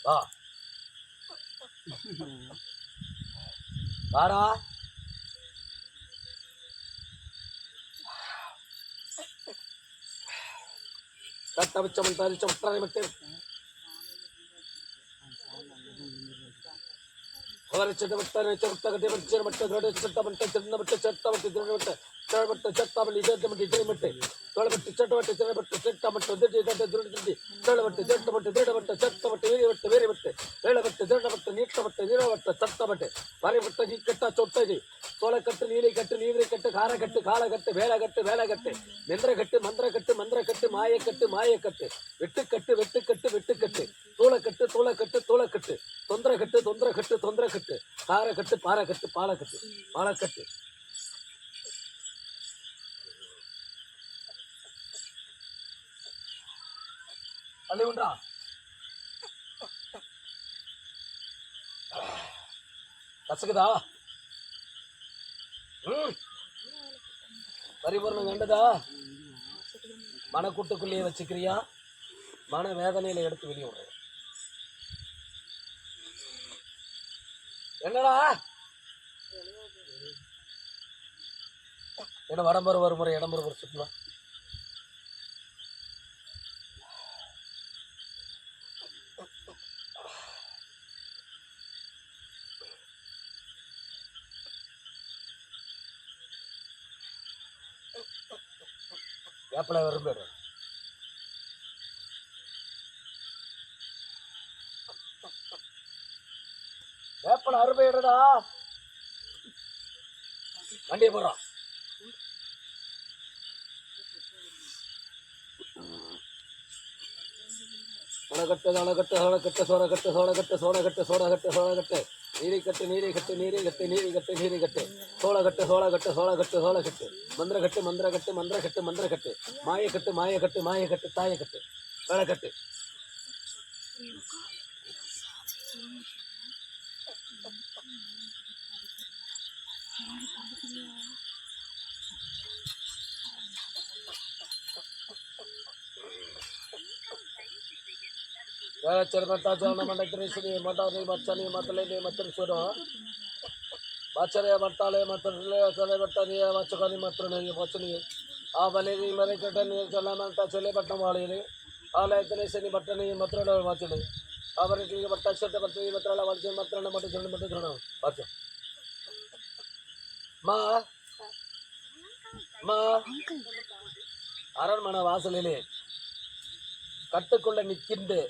வா வாடா. தட்டமிச்சமட்டாரி மட்டு அவரை செட்டமட்டாரி கட்டி மட்டு மட்டு சட்டமட்ட சின்னமட்டு சட்டமட்டு திருமட்டு செட்டமட்டு சட்டமல்லி இதமட்டு திருமட்டு தொலைமட்டு சட்டமட்டு திருமட்டு செட்டமட்டு திருடி தொலைமட்டு திட்டமட்டு திருடமட்டு சட்டமட்டு வீரவட்டு வீரவட்டு வேளவட்டு திருடமட்டு நீட்டமட்டு நீரவட்டு சட்டமட்டு வரைவட்ட நீ கட்டா சொட்டது சோளக்கட்டு நீலை கட்டு நீரை கட்டு காரக்கட்டு காலக்கட்டு வேலைக்கட்டு வேலைக்கட்டு மெந்திரக்கட்டு மந்திரக்கட்டு மந்திரக்கட்டு மாயக்கட்டு மாயக்கட்டு வெட்டுக்கட்டு வெட்டுக்கட்டு வெட்டுக்கட்டு தூளக்கட்டு தூளக்கட்டு தூளக்கட்டு தொந்தரக்கட்டு தொந்தரக்கட்டு தொந்தரக்கட்டு காரக்கட்டு பாறைக்கட்டு பாலக்கட்டு பாலக்கட்டு தள்ளி விட்றா. கசக்குதா? பரிபூர்ணம் கண்டதா? மனக்கூட்டுக்குள்ளேயே வச்சுக்கிறியா? மன வேதனையில எடுத்து வெளியே விடுற. என்னடா என்ன வடம்பரு ஒரு முறை இடம்பரு ஒரு சுற்றுலா வேப்பலை வரும் பேரு வேப்பலை அருமையிடுடா. வண்டியை போடுறான். சோளக்கட்டு சோளக்கட்டு சோளக்கட்டு சோளக்கட்டு சோளக்கட்டு சோளக்கட்டு சோளக்கட்டு சோளக்கட்டு நீரை கட்டு நீரை கட்டு நீரை கட்டு நீரை கட்டு நீரை கட்டு சோளக்கட்டு சோளக்கட்டு சோளக்கட்டு சோளக்கட்டு மந்திரக்கட்டு மந்திரக்கட்டு மந்திரக்கட்டு மந்திரக்கட்டு மாயக்கட்டு மாயக்கட்டு மாயக்கட்டு தாயக்கட்டு வேலைக்கட்டு மட்டாச்சான மண்டகிரீஸ்வரி மட்டாரி மச்சனி மத்தலை மத்திரீஸ்வர மச்சரே மட்டாலே மத்திரே மட்டனி மச்சகனி மத்திரனி மச்சனி ಆ ಬಲಿಗೆ ಮರೆ ಕಟ್ಟನಿ ಚಲಮಂತ ಚಲೆ ಬಟ್ಟ ಮಾಡಿರಿ ಆಲಯತನೆ ಶನಿ ಬಟ್ಟನಿ ಮತ್ರಣ ವಾಚನೆ ಅವರಿಗೆ ಬಟ್ಟ ಶಬ್ದ ಬರ್ತದೆ ಮತ್ರಳ ವಾಚನೆ ಮತ್ರಣ ಮಟ್ಟ ಜನ ಮಟ್ಟ ಧ್ರಣ ವಾಚ மா மா அரண்மனை வாசலிலே கட்டுக்குள்ள நிற்கிண்டு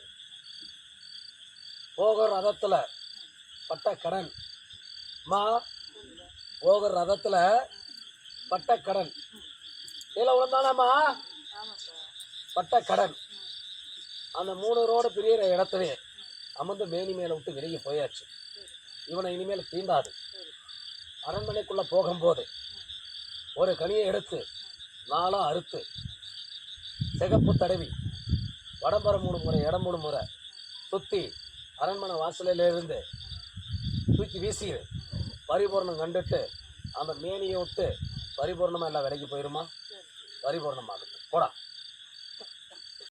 போகிற ரதத்துல பட்ட கடன் மா போகிற ரதத்துல பட்ட கடன் கீழே விழுந்தானாமா பட்ட கடன் அந்த 3 ரோடு பிரியிற இடத்துலே அமர்ந்து மேனி மேலே விட்டு விலகி போயாச்சு. இவனை இனிமேல் தீண்டாது. அரண்மனைக்குள்ள போகும்போது ஒரு கனியை எடுத்து 4 அறுத்து சிகப்பு தடவி வடம்புற 3 முறை இடம் 3 முறை சுற்றி அரண்மனை வாசலிலிருந்து தூக்கி வீசி பரிபூர்ணம் கண்டுட்டு அந்த மேனியை விட்டு பரிபூர்ணமாக எல்லாம் விலைக்கு போயிருமா? பரிபூர்ணமாகுது போடா.